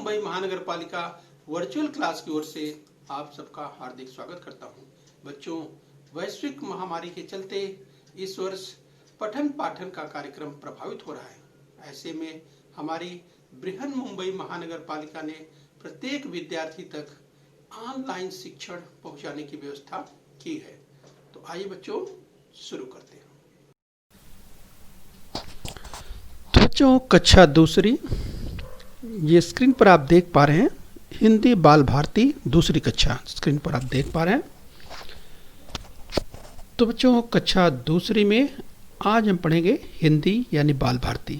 मुंबई महानगर पालिका virtual class की ओर से आप सबका हार्दिक स्वागत करता हूं। बच्चों, वैश्विक महामारी के चलते इस वर्ष पठन पाठन का कार्यक्रम प्रभावित हो रहा है। ऐसे में हमारी बृहन मुंबई महानगर पालिका ने प्रत्येक विद्यार्थी तक ऑनलाइन शिक्षण पहुंचाने की व्यवस्था की है। तो आइए बच्चों शुरू करते हैं। तो बच्चों, कक्षा दूसरी, ये स्क्रीन पर आप देख पा रहे हैं हिंदी बाल भारती दूसरी कक्षा स्क्रीन पर आप देख पा रहे हैं। तो बच्चों, कक्षा दूसरी में आज हम पढ़ेंगे हिंदी यानी बाल भारती।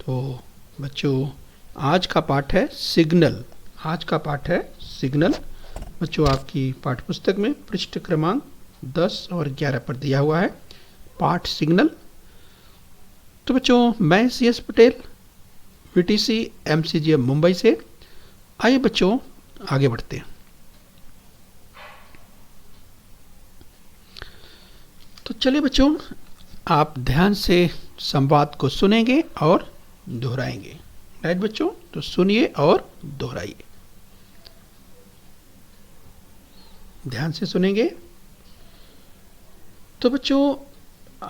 तो बच्चों, आज का पाठ है सिग्नल। आज का पाठ है सिग्नल। बच्चों, आपकी पाठ्यपुस्तक में पृष्ठ क्रमांक 10 और 11 पर दिया हुआ है पाठ सिग्नल। तो बच्चों, मैं CS Patel, VTC MCGM Mumbai से। आइए बच्चों आगे बढ़ते हैं। तो चलिए बच्चों, आप ध्यान से संवाद को सुनेंगे और दोहराएंगे। राइट बच्चों, तो सुनिए और दोहराइए। ध्यान से सुनेंगे। तो बच्चों,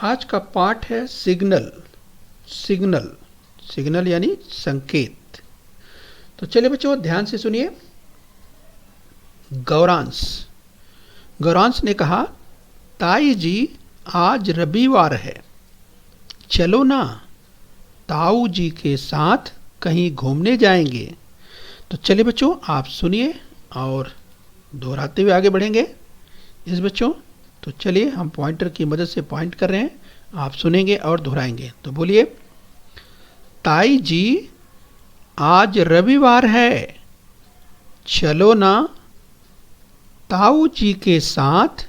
आज का पाठ है सिग्नल। सिग्नल सिग्नल यानी संकेत। तो चलिए बच्चों ध्यान से सुनिए। गौरांश गौरांश ने कहा, ताई जी आज रविवार है, चलो ना ताऊ जी के साथ कहीं घूमने जाएंगे। तो चलिए बच्चों, आप सुनिए और दोहराते हुए आगे बढ़ेंगे। इस बच्चों, तो चलिए हम पॉइंटर की मदद से पॉइंट कर रहे हैं, आप सुनेंगे और दोहराएंगे। तो बोलिए, ताई जी आज रविवार है, चलो ना ताऊ जी के साथ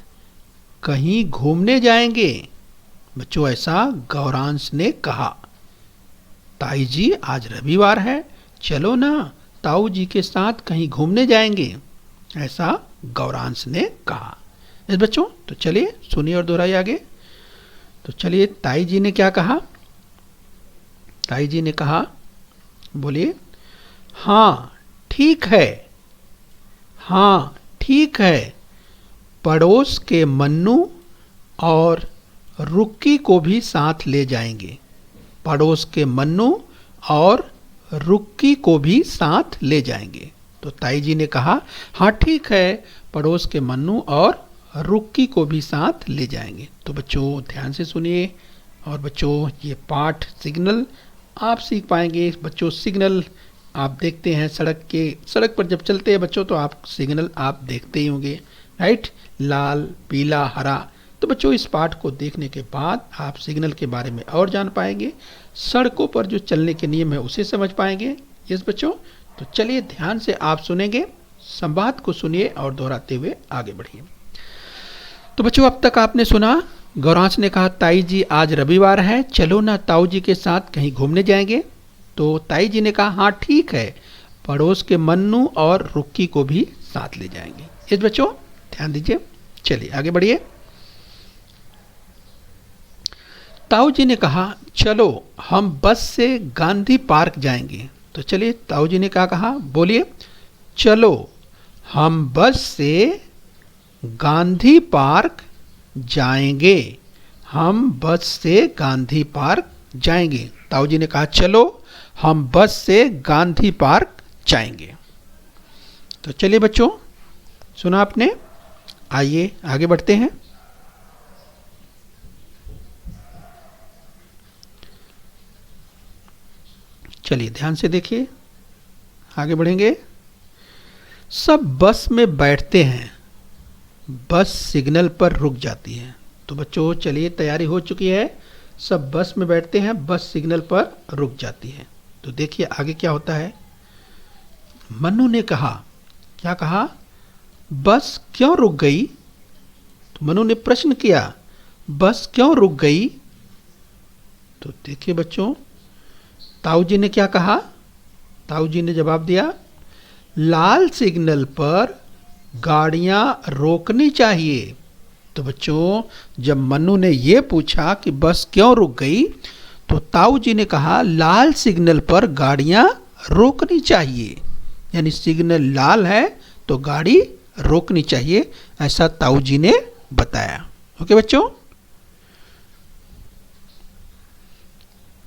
कहीं घूमने जाएंगे। बच्चों, ऐसा गौरांश ने कहा। ताई जी आज रविवार है, चलो ना ताऊ जी के साथ कहीं घूमने जाएंगे, ऐसा गौरांश ने कहा। इस बच्चों, तो चलिए सुनिए और दोहराइए आगे। तो चलिए, ताई जी ने क्या कहा? ताई जी ने कहा, बोलिए, हाँ ठीक है, हाँ ठीक है, पड़ोस के मन्नू और रुक्की को भी साथ ले जाएंगे। पड़ोस के मन्नू और रुक्की को भी साथ ले जाएंगे। तो ताई जी ने कहा, हाँ ठीक है, पड़ोस के मन्नू और रुक्की को भी साथ ले जाएंगे। तो बच्चों ध्यान से सुनिए। और बच्चों, ये पाठ सिग्नल आप सीख पाएंगे। बच्चों, सिग्नल आप देखते हैं सड़क पर जब चलते हैं बच्चों, तो आप सिग्नल आप देखते ही होंगे, राइट? लाल, पीला, हरा। तो बच्चों, इस पाठ को देखने के बाद आप सिग्नल के बारे में और जान पाएंगे। सड़कों पर जो चलने के नियम है उसे समझ पाएंगे। यस बच्चों, तो चलिए ध्यान से आप सुनेंगे, संवाद को सुनिए और दोहराते हुए आगे बढ़िए। तो बच्चों, अब तक आपने सुना, गौरांश ने कहा, ताई जी आज रविवार है, चलो ना ताऊ जी के साथ कहीं घूमने जाएंगे। तो ताई जी ने कहा, हाँ ठीक है, पड़ोस के मन्नू और रुक्की को भी साथ ले जाएंगे। इस बच्चों ध्यान दीजिए। चलिए आगे बढ़िए। ताऊ जी ने कहा, चलो हम बस से गांधी पार्क जाएंगे। तो चलिए, ताऊ जी ने क्या कहा? बोलिए, चलो हम बस से गांधी पार्क जाएंगे। हम बस से गांधी पार्क जाएंगे। ताऊ जी ने कहा, चलो हम बस से गांधी पार्क जाएंगे। तो चलिए बच्चों, सुना आपने? आइए आगे बढ़ते हैं। चलिए ध्यान से देखिए, आगे बढ़ेंगे। सब बस में बैठते हैं, बस सिग्नल पर रुक जाती है। तो बच्चों चलिए, तैयारी हो चुकी है। सब बस में बैठते हैं, बस सिग्नल पर रुक जाती है। तो देखिए आगे क्या होता है। मन्नू ने कहा, क्या कहा? बस क्यों रुक गई? तो मन्नू ने प्रश्न किया, बस क्यों रुक गई? तो देखिए बच्चों, ताऊ जी ने क्या कहा? ताऊ जी ने जवाब दिया, लाल सिग्नल पर गाड़ियां रोकनी चाहिए। तो बच्चों, जब मन्नू ने ये पूछा कि बस क्यों रुक गई, तो ताऊ जी ने कहा, लाल सिग्नल पर गाड़ियां रोकनी चाहिए, यानी सिग्नल लाल है तो गाड़ी रोकनी चाहिए, ऐसा ताऊ जी ने बताया। ओके बच्चों,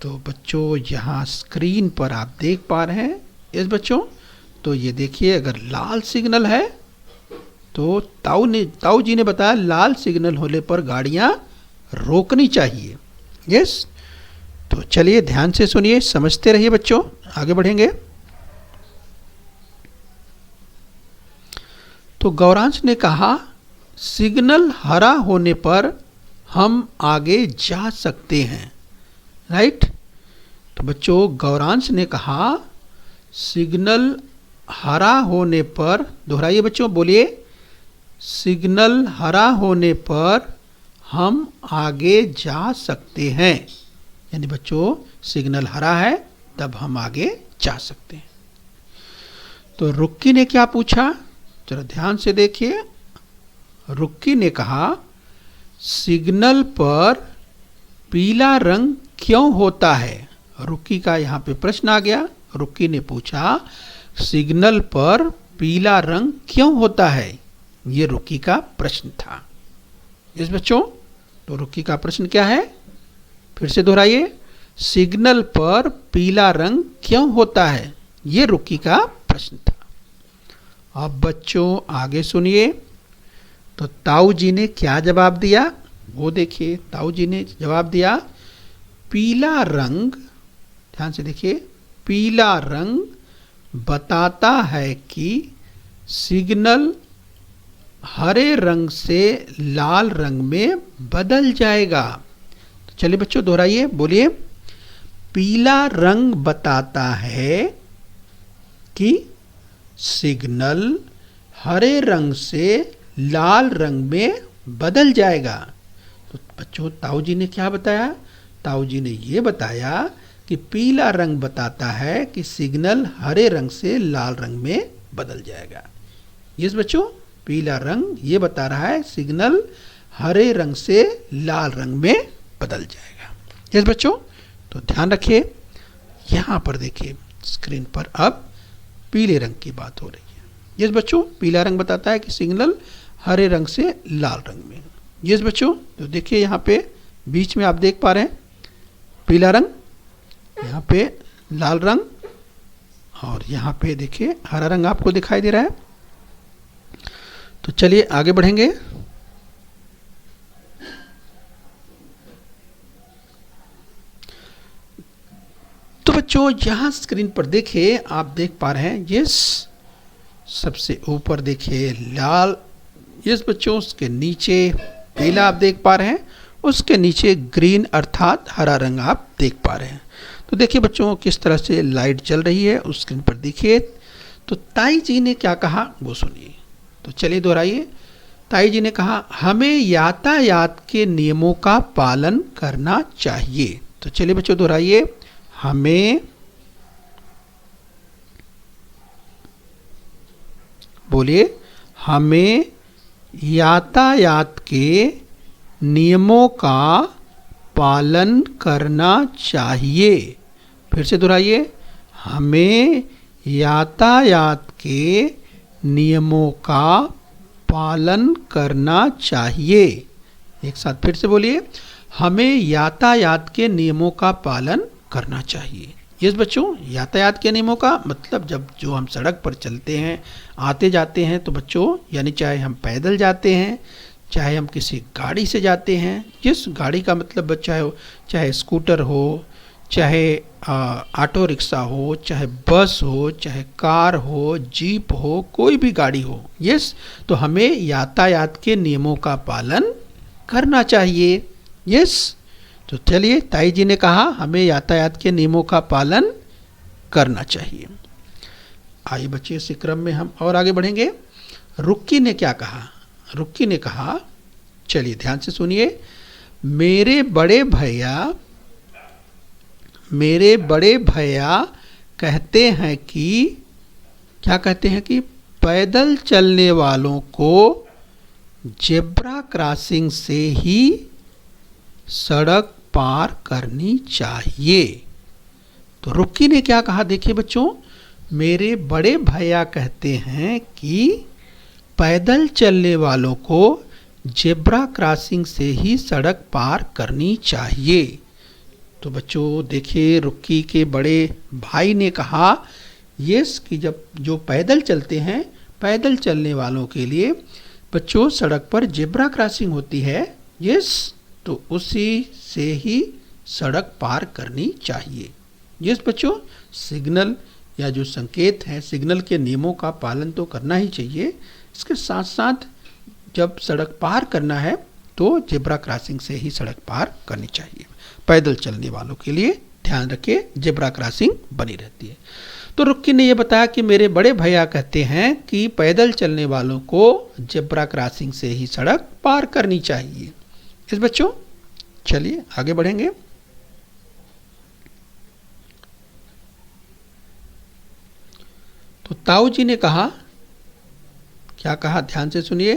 तो बच्चों यहाँ स्क्रीन पर आप देख पा रहे हैं। यस बच्चों, तो ये देखिए अगर लाल सिग्नल है तो ताऊ जी ने बताया लाल सिग्नल होने पर गाड़ियाँ रोकनी चाहिए। यस, तो चलिए ध्यान से सुनिए, समझते रहिए बच्चों, आगे बढ़ेंगे। तो गौरांश ने कहा सिग्नल हरा होने पर हम आगे जा सकते हैं। राइट, तो बच्चों गौरांश ने कहा सिग्नल हरा होने पर, दोहराइए बच्चों, बोलिए, सिग्नल हरा होने पर हम आगे जा सकते हैं। यानी बच्चों सिग्नल हरा है तब हम आगे जा सकते हैं। तो रुक्की ने क्या पूछा, जरा ध्यान से देखिए। रुक्की ने कहा सिग्नल पर पीला रंग क्यों होता है। रुक्की का यहाँ पे प्रश्न आ गया। रुक्की ने पूछा सिग्नल पर पीला रंग क्यों होता है, ये रुक्की का प्रश्न था। इस बच्चों, तो रुक्की का प्रश्न क्या है, फिर से दोहराइए, सिग्नल पर पीला रंग क्यों होता है, ये रुक्की का प्रश्न था। अब बच्चों आगे सुनिए, तो ताऊ जी ने क्या जवाब दिया वो देखिए। ताऊ जी ने जवाब दिया पीला रंग, ध्यान से देखिए, पीला रंग बताता है कि सिग्नल हरे रंग से लाल रंग में बदल जाएगा। तो चलिए बच्चों दोहराइए, बोलिए, पीला रंग बताता है कि सिग्नल हरे रंग से लाल रंग में बदल जाएगा। तो बच्चों ताऊ जी ने क्या बताया, ताऊ जी ने ये बताया कि पीला रंग बताता है कि सिग्नल हरे रंग से लाल रंग में बदल जाएगा। यस बच्चों, पीला रंग ये बता रहा है सिग्नल हरे रंग से लाल रंग में बदल जाएगा। यस बच्चों, तो ध्यान रखिए, यहाँ पर देखिए स्क्रीन पर अब पीले रंग की बात हो रही है। यस बच्चों, पीला रंग बताता है कि सिग्नल हरे रंग से लाल रंग में। यस बच्चों, तो देखिए यहाँ पे बीच में आप देख पा रहे हैं पीला रंग, यहाँ पे लाल रंग, और यहाँ पे देखिए हरा रंग आपको दिखाई दे रहा है। तो चलिए आगे बढ़ेंगे। तो बच्चों यहाँ स्क्रीन पर देखिए आप देख पा रहे हैं, यस, सबसे ऊपर देखिए लाल, यस बच्चों, उसके नीचे पीला आप देख पा रहे हैं, उसके नीचे ग्रीन अर्थात हरा रंग आप देख पा रहे हैं। तो देखिए बच्चों किस तरह से लाइट जल रही है उस स्क्रीन पर देखिए। तो ताई जी ने क्या कहा वो सुनिए। तो चलिए दोहराइए, ताई जी ने कहा हमें यातायात के नियमों का पालन करना चाहिए। तो चलिए बच्चों दोहराइए, हमें, बोलिए, हमें यातायात के नियमों का पालन करना चाहिए। फिर से दोहराइए, हमें यातायात के नियमों का पालन करना चाहिए। एक साथ फिर से बोलिए, हमें यातायात के नियमों का पालन करना चाहिए। यस बच्चों, यातायात के नियमों का मतलब जब जो हम सड़क पर चलते हैं, आते जाते हैं, तो बच्चों यानी चाहे हम पैदल जाते हैं, चाहे हम किसी गाड़ी से जाते हैं, जिस गाड़ी का मतलब चाहे स्कूटर हो, चाहे ऑटो रिक्शा हो, चाहे बस हो, चाहे कार हो, जीप हो, कोई भी गाड़ी हो, यस, तो हमें यातायात के नियमों का पालन करना चाहिए। यस, तो चलिए ताई जी ने कहा हमें यातायात के नियमों का पालन करना चाहिए। आइए बच्चे इसी क्रम में हम और आगे बढ़ेंगे। रुक्की ने क्या कहा, रुक्की ने कहा, चलिए ध्यान से सुनिए, मेरे बड़े भैया कहते हैं कि, क्या कहते हैं कि पैदल चलने वालों को जेब्रा क्रॉसिंग से ही सड़क पार करनी चाहिए। तो रुक्की ने क्या कहा, देखिए बच्चों, मेरे बड़े भैया कहते हैं कि पैदल चलने वालों को जेब्रा क्रॉसिंग से ही सड़क पार करनी चाहिए। तो बच्चों देखिए, रुक्की के बड़े भाई ने कहा यस कि जब जो पैदल चलते हैं, पैदल चलने वालों के लिए बच्चों सड़क पर जेब्रा क्रॉसिंग होती है, यस, तो उसी से ही सड़क पार करनी चाहिए। यस बच्चों, सिग्नल या जो संकेत है, सिग्नल के नियमों का पालन तो करना ही चाहिए। इसके साथ साथ जब सड़क पार करना है तो जेब्रा क्रॉसिंग से ही सड़क पार करनी चाहिए। पैदल चलने वालों के लिए ध्यान रखिए, जेब्रा क्रॉसिंग बनी रहती है। तो रुक्की ने यह बताया कि मेरे बड़े भैया कहते हैं कि पैदल चलने वालों को जेब्रा क्रॉसिंग से ही सड़क पार करनी चाहिए। इस बच्चों चलिए आगे बढ़ेंगे। तो ताऊ जी ने कहा, क्या कहा, ध्यान से सुनिए।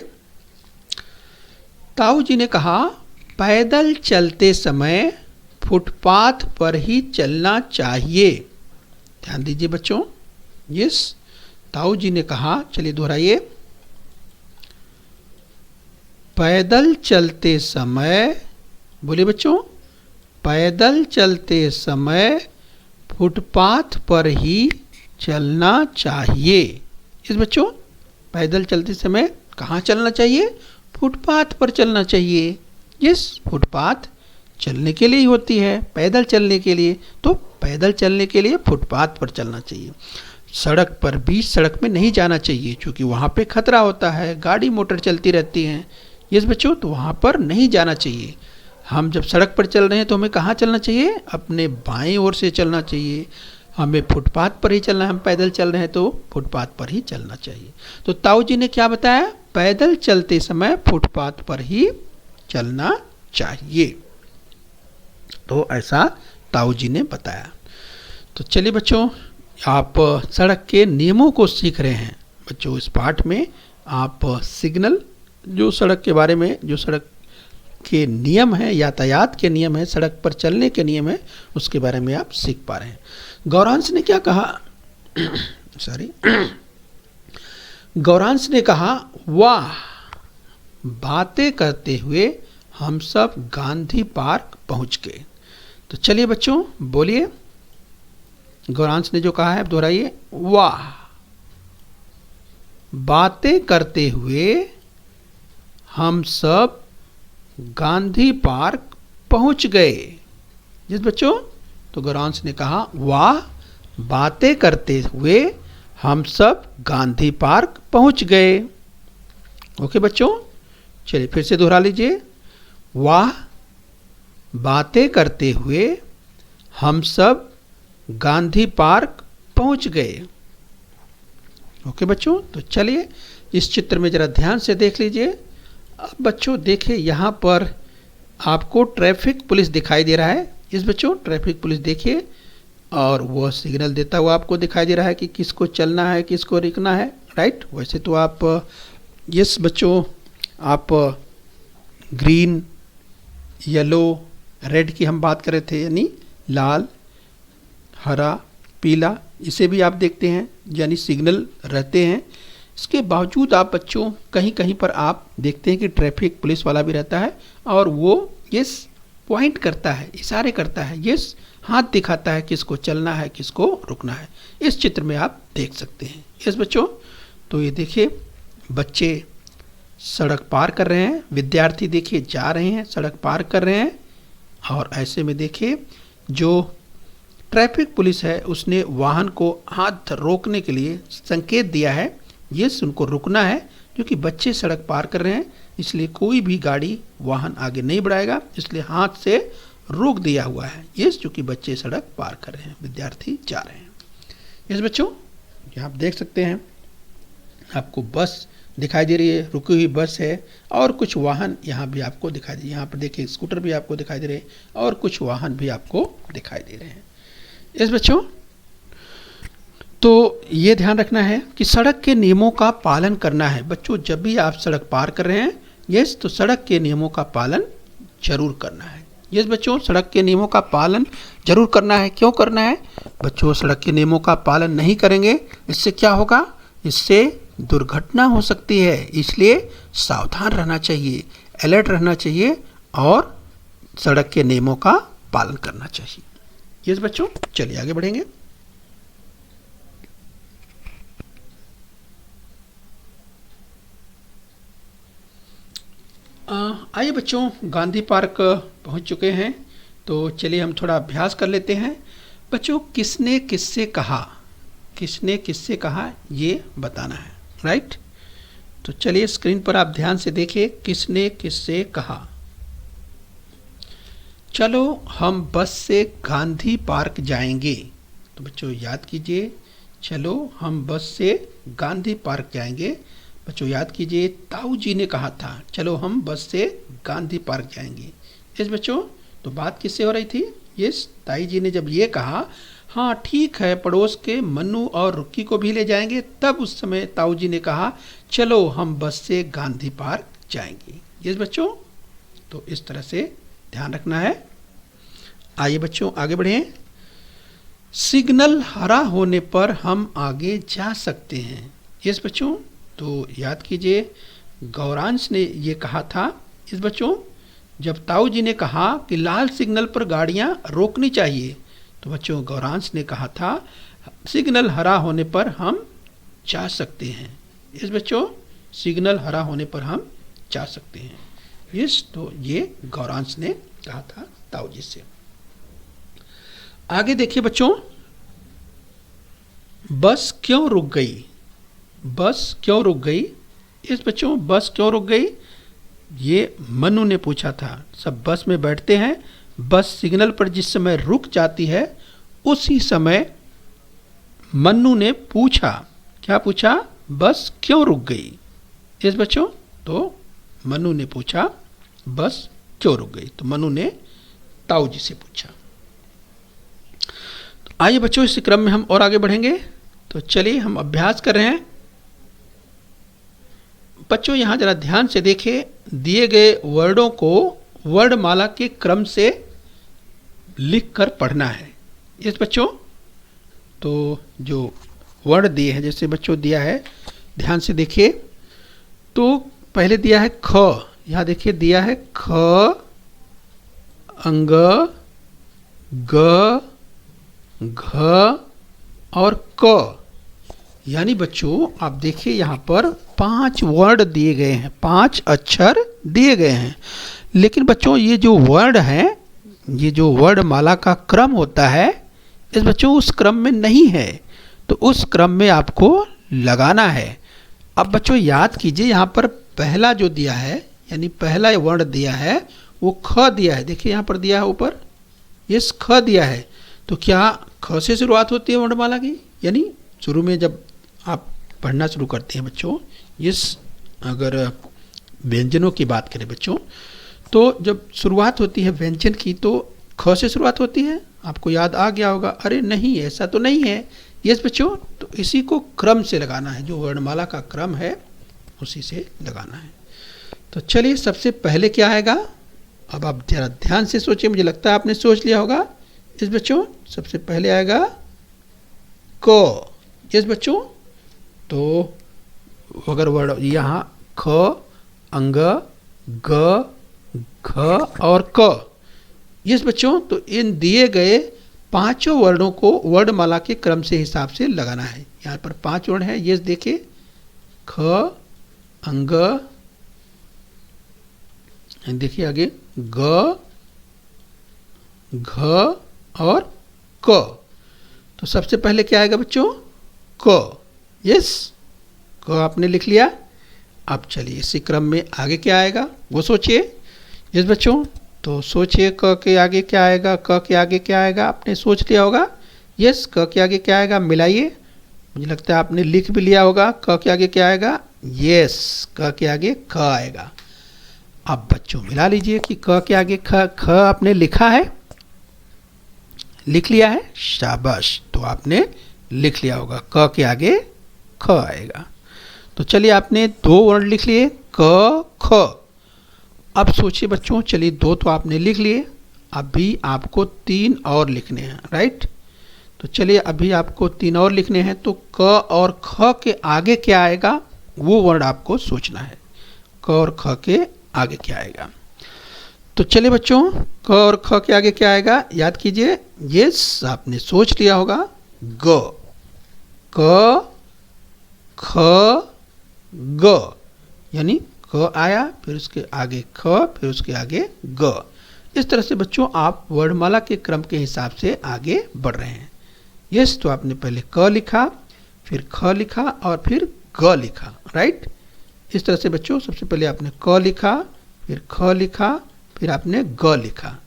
ताऊ जी ने कहा पैदल चलते समय फुटपाथ पर ही चलना चाहिए। ध्यान दीजिए बच्चों, यस, ताऊ जी ने कहा, चलिए दोहराइए। पैदल चलते समय, बोलिए बच्चों, पैदल चलते समय फुटपाथ पर ही चलना चाहिए। इस बच्चों, पैदल चलते समय कहाँ चलना चाहिए? फुटपाथ पर चलना चाहिए। यस, फुटपाथ चलने के लिए ही होती है, पैदल चलने के लिए, तो पैदल चलने के लिए फुटपाथ पर चलना चाहिए। सड़क पर, बीच सड़क में नहीं जाना चाहिए, क्योंकि वहाँ पे खतरा होता है, गाड़ी मोटर चलती रहती हैं। यस बच्चों, तो वहाँ पर नहीं जाना चाहिए। हम जब सड़क पर चल रहे हैं तो हमें कहाँ चलना चाहिए? अपने बाएं ओर से चलना चाहिए। हमें फुटपाथ पर ही चलना है, हम पैदल चल रहे हैं तो फुटपाथ पर ही चलना चाहिए। तो ताऊ जी ने क्या बताया? पैदल चलते समय फुटपाथ पर ही चलना चाहिए। तो ऐसा ताऊ जी ने बताया। तो चलिए बच्चों, आप सड़क के नियमों को सीख रहे हैं। बच्चों इस पाठ में आप सिग्नल, जो सड़क के बारे में, जो सड़क के नियम हैं, यातायात के नियम हैं, सड़क पर चलने के नियम हैं, उसके बारे में आप सीख पा रहे हैं। गौरांश ने क्या कहा? सॉरी, गौरांश ने कहा वाह, बातें करते हुए हम सब गांधी पार्क पहुंच गए। तो चलिए बच्चों बोलिए, गौरांश ने जो कहा है दोहराइए। वाह, बातें करते हुए हम सब गांधी पार्क पहुंच गए। जिस बच्चों, तो गौरांश ने कहा वाह, बातें करते हुए हम सब गांधी पार्क पहुंच गए। ओके बच्चों, चलिए फिर से दोहरा लीजिए। वाह, बातें करते हुए हम सब गांधी पार्क पहुंच गए। ओके बच्चों, तो चलिए इस चित्र में जरा ध्यान से देख लीजिए। अब बच्चों देखिए, यहाँ पर आपको ट्रैफिक पुलिस दिखाई दे रहा है। इस बच्चों, ट्रैफिक पुलिस देखिए, और वह सिग्नल देता हुआ आपको दिखाई दे रहा है कि किसको चलना है, किसको रुकना है, राइट। वैसे तो आप, यस बच्चों, आप ग्रीन, येलो, रेड की हम बात कर रहे थे, यानी लाल, हरा, पीला, इसे भी आप देखते हैं, यानी सिग्नल रहते हैं। इसके बावजूद आप बच्चों कहीं कहीं पर आप देखते हैं कि ट्रैफिक पुलिस वाला भी रहता है, और वो यस पॉइंट करता है, इशारे करता है, यस हाथ दिखाता है किसको चलना है, किसको रुकना है। इस चित्र में आप देख सकते हैं। यस बच्चों, तो ये देखिए बच्चे सड़क पार कर रहे हैं, विद्यार्थी देखिए जा रहे हैं, सड़क पार कर रहे हैं, और ऐसे में देखिए जो ट्रैफिक पुलिस है उसने वाहन को हाथ रोकने के लिए संकेत दिया है, यस उनको रुकना है, क्योंकि बच्चे सड़क पार कर रहे हैं, इसलिए कोई भी गाड़ी, वाहन आगे नहीं बढ़ाएगा, इसलिए हाथ से रोक दिया हुआ है। यस, क्योंकि बच्चे सड़क पार कर रहे हैं, विद्यार्थी जा रहे हैं। यस बच्चों, ये आप देख सकते हैं, आपको बस दिखाई दे रही है, रुकी हुई बस है, और कुछ वाहन यहाँ भी आपको दिखाई दे, यहाँ पर देखिए स्कूटर भी आपको दिखाई दे रहे हैं, और कुछ वाहन भी आपको दिखाई दे रहे हैं। यस बच्चों, तो ये ध्यान रखना है कि सड़क के नियमों का पालन करना है। बच्चों जब भी आप सड़क पार कर रहे हैं, यस, तो सड़क के नियमों का पालन जरूर करना है। यस बच्चों, सड़क के नियमों का पालन जरूर करना है। क्यों करना है बच्चों? सड़क के नियमों का पालन नहीं करेंगे, इससे क्या होगा? इससे दुर्घटना हो सकती है। इसलिए सावधान रहना चाहिए, अलर्ट रहना चाहिए और सड़क के नियमों का पालन करना चाहिए। यस बच्चों, चलिए आगे बढ़ेंगे। आइए बच्चों, गांधी पार्क पहुंच चुके हैं, तो चलिए हम थोड़ा अभ्यास कर लेते हैं। बच्चों, किसने किससे कहा, किसने किससे कहा ये बताना है, राइट? तो चलिए स्क्रीन पर आप ध्यान से देखिए, किसने किससे कहा। चलो हम बस से गांधी पार्क जाएंगे। तो बच्चों याद कीजिए, चलो हम बस से गांधी पार्क जाएंगे। बच्चों याद कीजिए, ताऊ जी ने कहा था चलो हम बस से गांधी पार्क जाएंगे। यस बच्चों, तो बात किससे हो रही थी? यस, ताई जी ने जब ये कहा हाँ ठीक है, पड़ोस के मन्नू और रुक्की को भी ले जाएंगे, तब उस समय ताऊ जी ने कहा चलो हम बस से गांधी पार्क जाएंगे। यस बच्चों, तो इस तरह से ध्यान रखना है। आइए बच्चों आगे बढ़ें। सिग्नल हरा होने पर हम आगे जा सकते हैं। यस बच्चों, तो याद कीजिए, गौरांश ने ये कहा था। इस बच्चों, जब ताऊ जी ने कहा कि लाल सिग्नल पर गाड़ियां रोकनी चाहिए, तो बच्चों गौरांश ने कहा था सिग्नल हरा होने पर हम जा सकते हैं। इस बच्चों, सिग्नल हरा होने पर हम जा सकते हैं। यस, तो ये गौरांश ने कहा था ताऊ जी से। आगे देखिए बच्चों, बस क्यों रुक गई? बस क्यों रुक गई? इस बच्चों, बस क्यों रुक गई ये मन्नू ने पूछा था। सब बस में बैठते हैं, बस सिग्नल पर जिस समय रुक जाती है उसी समय मन्नू ने पूछा, क्या पूछा? बस क्यों रुक गई? इस बच्चों, तो मन्नू ने पूछा बस क्यों रुक गई, तो मन्नू ने ताऊ जी से पूछा। तो आइए बच्चों, इस क्रम में हम और आगे बढ़ेंगे। तो चलिए हम अभ्यास कर रहे हैं। बच्चों यहाँ जरा ध्यान से देखें, दिए गए वर्डों को वर्णमाला के क्रम से लिखकर पढ़ना है। यस बच्चों, तो जो वर्ड दिए हैं, जैसे बच्चों दिया है, ध्यान से देखिए। तो पहले दिया है ख, यहाँ देखिए दिया है ख, अंग, ग, घ और क। यानी बच्चों आप देखिए यहाँ पर 5 वर्ड दिए गए हैं, 5 अक्षर दिए गए हैं। लेकिन बच्चों ये जो वर्ड हैं, ये जो वर्णमाला का क्रम होता है, इस बच्चों उस क्रम में नहीं है, तो उस क्रम में आपको लगाना है। अब बच्चों याद कीजिए, यहाँ पर पहला जो दिया है, यानी पहला वर्ड दिया है वो ख दिया है। देखिए यहाँ पर दिया है ऊपर, यस ख दिया है। तो क्या ख से शुरुआत होती है वर्णमाला की? यानी शुरू में जब आप पढ़ना शुरू करते हैं बच्चों, इस अगर व्यंजनों की बात करें बच्चों, तो जब शुरुआत होती है व्यंजन की तो ख से शुरुआत होती है। आपको याद आ गया होगा, अरे नहीं ऐसा तो नहीं है। यस बच्चों, तो इसी को क्रम से लगाना है, जो वर्णमाला का क्रम है उसी से लगाना है। तो चलिए सबसे पहले क्या आएगा? अब आप जरा ध्यान से सोचिए, मुझे लगता है आपने सोच लिया होगा। इस बच्चों सबसे पहले आएगा क। यस बच्चों, तो अगर वर्ड यहाँ ख, अंग, ग, घ और क। यस बच्चों, तो इन दिए गए 5 वर्णों को वर्णमाला के क्रम से हिसाब से लगाना है। यहाँ पर 5 वर्ण हैं। यस देखिए, ख, अंग, देखिए आगे ग, घ और क। तो सबसे पहले क्या आएगा बच्चों? क। यस, क आपने लिख लिया। अब चलिए इसी क्रम में आगे क्या आएगा वो सोचिए। यस बच्चों, तो सोचिए क के आगे क्या आएगा, क के आगे क्या आएगा, आपने सोच लिया होगा। यस, क के आगे क्या आएगा मिलाइए, मुझे लगता है आपने लिख भी लिया होगा। क के आगे क्या आएगा? यस, क के आगे ख आएगा। अब बच्चों मिला लीजिए कि क के आगे ख आपने लिखा है, लिख लिया है, शाबाश। तो आपने लिख लिया होगा, क के आगे ख आएगा। तो चलिए आपने 2 वर्ड लिख लिए, क ख। अब सोचिए बच्चों, चलिए 2 तो आपने लिख लिए, अभी आपको 3 और लिखने हैं, राइट। तो चलिए अभी आपको 3 और लिखने हैं, तो क और ख के आगे क्या आएगा वो वर्ड आपको सोचना है। क और ख के आगे क्या आएगा। तो चलिए बच्चों, क और ख के आगे क्या आएगा याद कीजिए। यस, आपने सोच लिया होगा। ग, क ख ग, यानी क आया, फिर उसके आगे ख, फिर उसके आगे ग। इस तरह से बच्चों आप वर्णमाला के क्रम के हिसाब से आगे बढ़ रहे हैं। यस, तो आपने पहले क लिखा, फिर ख लिखा और फिर ग लिखा, राइट। इस तरह से बच्चों सबसे पहले आपने क लिखा, फिर ख लिखा, फिर आपने ग लिखा।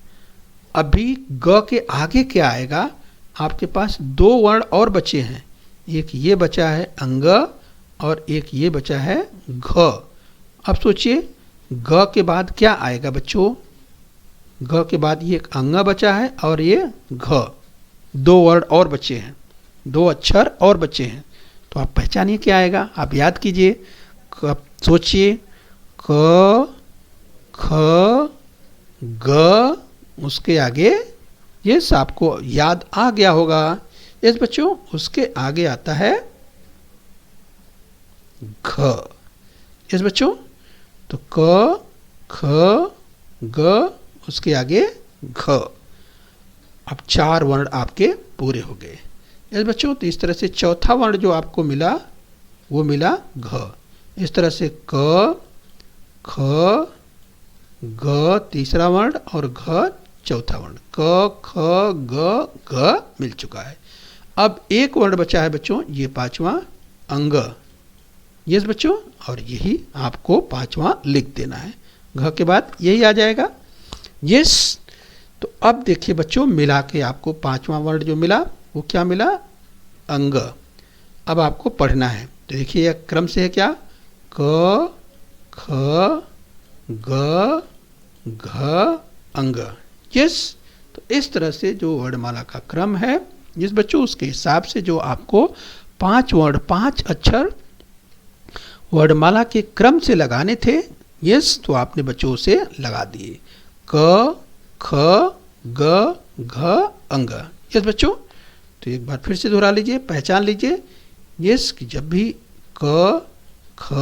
अभी ग के आगे क्या आएगा, आपके पास 2 वर्ण और बचे हैं। एक ये बचा है अंग और एक ये बचा है घ। अब सोचिए ग के बाद क्या आएगा बच्चों। घ के बाद ये एक अंग बचा है और ये घ। 2 वर्ड और बचे हैं, 2 अक्षर और बचे हैं। तो आप पहचानिए क्या आएगा, आप याद कीजिए, सोचिए। क ख ग, उसके आगे यस आपको याद आ गया होगा। यस बच्चों, उसके आगे आता है घ। यस बच्चों, तो क ख ग, उसके आगे घ। अब 4 वर्ण आपके पूरे हो गए। यस बच्चों, तो इस तरह से चौथा वर्ण जो आपको मिला वो मिला घ। इस तरह से क ख ग तीसरा वर्ण और घ चौथा वर्ण। क ख ग घ मिल चुका है। अब एक वर्ण बचा है बच्चों, ये 5वां अंग। यस बच्चों, और यही आपको 5वां लिख देना है। घ के बाद यही आ जाएगा। यस, तो अब देखिए बच्चों, मिला के आपको 5वां वर्ण जो मिला वो क्या मिला, अंग। अब आपको पढ़ना है, तो देखिए यह क्रम से है क्या, क ख ग घ अंग। यस, तो इस तरह से जो वर्णमाला का क्रम है जिस बच्चों, उसके हिसाब से जो आपको 5 वर्ण 5 अक्षर वर्णमाला के क्रम से लगाने थे, यस, तो आपने बच्चों से लगा दिए। क ख ग घ अंग। यस बच्चों, तो एक बार फिर से दोहरा लीजिए, पहचान लीजिए। यस, कि जब भी क ख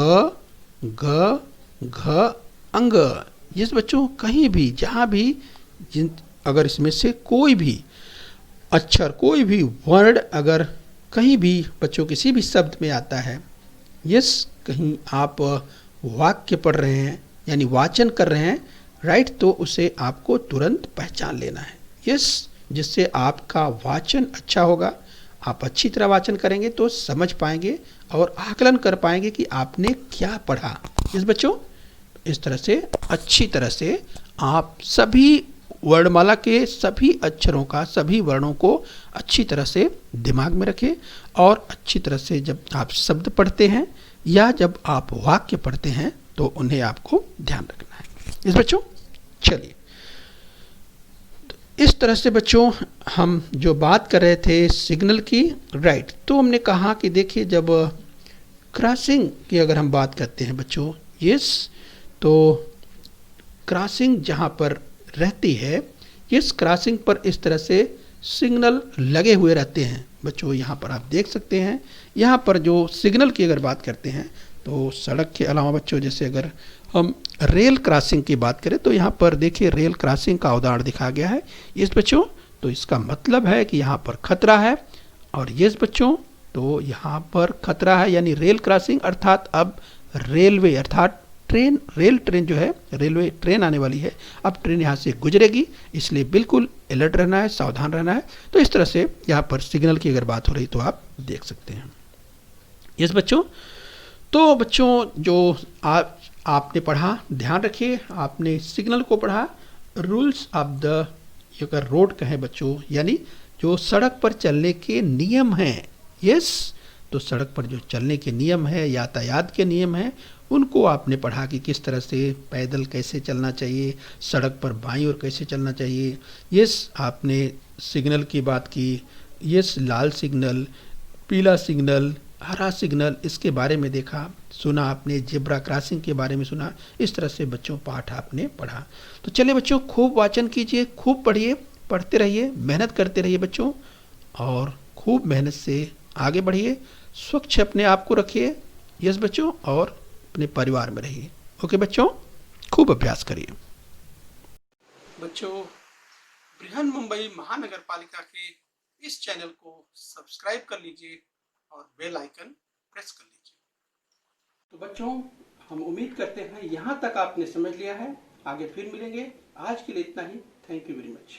ग घ अंग, यस बच्चों, कहीं भी जहाँ भी अगर इसमें से कोई भी अक्षर, कोई भी वर्ड अगर कहीं भी बच्चों किसी भी शब्द में आता है, यस, कहीं आप वाक्य पढ़ रहे हैं यानी वाचन कर रहे हैं, राइट, तो उसे आपको तुरंत पहचान लेना है। यस, जिससे आपका वाचन अच्छा होगा। आप अच्छी तरह वाचन करेंगे तो समझ पाएंगे और आकलन कर पाएंगे कि आपने क्या पढ़ा। यस बच्चों, इस तरह से अच्छी तरह से आप सभी वर्णमाला के सभी अक्षरों का, सभी वर्णों को अच्छी तरह से दिमाग में रखें और अच्छी तरह से जब आप शब्द पढ़ते हैं या जब आप वाक्य पढ़ते हैं तो उन्हें आपको ध्यान रखना है। इस बच्चों, चलिए, तो इस तरह से बच्चों हम जो बात कर रहे थे सिग्नल की, राइट, तो हमने कहा कि देखिए जब क्रॉसिंग की अगर हम बात करते हैं बच्चों, यस, तो क्रॉसिंग जहाँ पर रहती है, इस क्रॉसिंग पर इस तरह से सिग्नल लगे हुए रहते हैं बच्चों। यहाँ पर आप देख सकते हैं, यहाँ पर जो सिग्नल की अगर बात करते हैं तो सड़क के अलावा बच्चों, जैसे अगर हम रेल क्रॉसिंग की बात करें तो यहाँ पर देखिए रेल क्रॉसिंग का उदाहरण दिखाया गया है। इस बच्चों, तो इसका मतलब है कि यहाँ पर खतरा है। और ये बच्चों, तो यहाँ पर खतरा है यानी रेल क्रॉसिंग, अर्थात अब रेलवे अर्थात ट्रेन, रेल ट्रेन जो है, रेलवे ट्रेन आने वाली है, अब ट्रेन यहाँ से गुजरेगी, इसलिए बिल्कुल अलर्ट रहना है, सावधान रहना है। तो इस तरह से यहाँ पर सिग्नल की अगर बात हो रही तो आप देख सकते हैं। यस बच्चों, तो बच्चों जो आपने पढ़ा, ध्यान रखिए, आपने सिग्नल को पढ़ा। रूल्स ऑफ द अगर रोड कहें बच्चों, यानी जो सड़क पर चलने के नियम हैं, यस, तो सड़क पर जो चलने के नियम है, यातायात के नियम हैं, उनको आपने पढ़ा कि किस तरह से पैदल कैसे चलना चाहिए, सड़क पर बाईं ओर कैसे चलना चाहिए। यस, आपने सिग्नल की बात की, यस, लाल सिग्नल, पीला सिग्नल, हरा सिग्नल, इसके बारे में देखा सुना आपने, जेब्रा क्रॉसिंग के बारे में सुना। इस तरह से बच्चों पाठ आपने पढ़ा। तो चलिए बच्चों, खूब वाचन कीजिए, खूब पढ़िए, पढ़ते रहिए, मेहनत करते रहिए बच्चों, और खूब मेहनत से आगे बढ़िए। स्वच्छ अपने आप को रखिए, यस बच्चों, और अपने परिवार में रहिए। ओके बच्चों, खूब अभ्यास करिए। बच्चों, बृहन मुंबई महानगर पालिका के इस चैनल को सब्सक्राइब कर लीजिए और बेल आइकन प्रेस कर लीजिए। तो बच्चों, हम उम्मीद करते हैं यहाँ तक आपने समझ लिया है। आगे फिर मिलेंगे। आज के लिए इतना ही। Thank you very much.